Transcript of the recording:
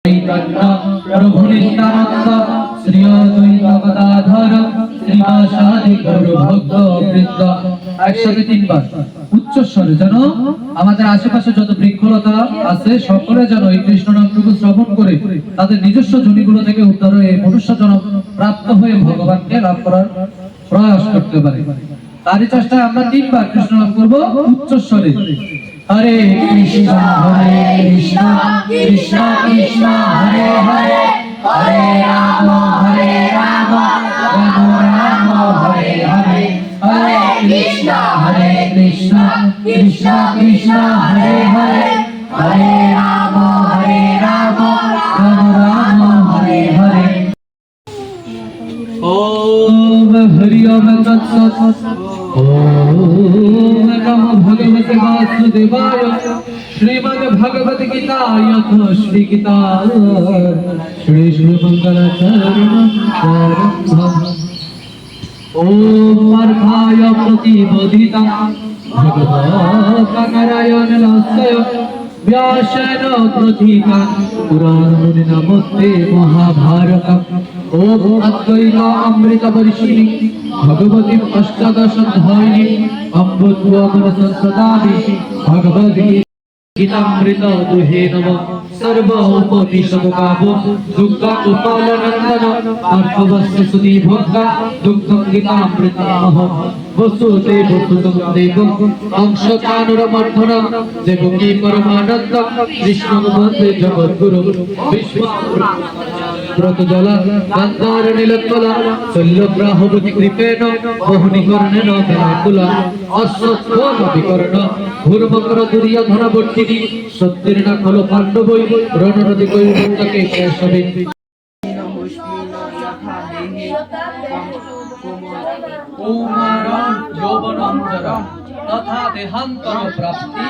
प्रभु नित्यानंद श्री अद्वैत गदाधर श्रीवासादि गौर भक्त বৃন্দ একসাথে তিনবার উচ্চ স্বরে যেন আমাদের আশেপাশে যত বৃক্ষলতা আছে সকলে যেন এই কৃষ্ণ নামটুকু শ্রবণ করে তাদের নিজস্ব যোনিগুলো থেকে উদ্ধার হয়ে মনুষ্য জন্ম প্রাপ্ত হয়ে ভগবানকে লাভ করার প্রয়াস করতে পারে। তারই চেষ্টায় আমরা তিনবার কৃষ্ণ নাম করব উচ্চ স্বরে। हरे कृष्ण कृष्ण कृष्ण हरे हरे हरे राम राम राम हरे हरे हरे कृष्ण कृष्ण कृष्ण हरे हरे हरे राम राम राम हरे हरे। ओम हरि ओम तत्सत्। ओम नमो भगवते वासुदेवाय। श्रीमद् भगवत गीता यथ श्री गीता श्री श्री मंगलाचरण। ओम अर्थाय प्रतिबोधितं भगवता नारायणस्य व्यासेन प्रथितं पुराणमुनि नमस्ते महाभारतम्। ओम अद्वैत अमृत वर्षिणी भगवती अष्टादशाध्यायिनी अम्बुद्वामन संसदामि भगवद्गीतामृत दुहे नमः। सर्वोपनिषद काव्य दुग्ध गोपालनंदन पार्थवस्य सुधी भोग दुग्धं गीतामृतमः। वसुदेव सुतं देवं अंशकानुरमर्दनं देवकी परमानंद कृष्णं वन्दे जगद्गुरु विश्वव्रत जला गन्धार नीलकला शल्यग्राहवती कृपेण मोहनीकर्णेन दयाकुला अश्वत्थामविकर्ण घूर्मकर दुर्योधनवर्तिनी सत्तेन खलु पाण्डवै रणनदी कैर्वन्तके केशवे। कौमारं यौवनं जरा तथा देहान्तर प्राप्ति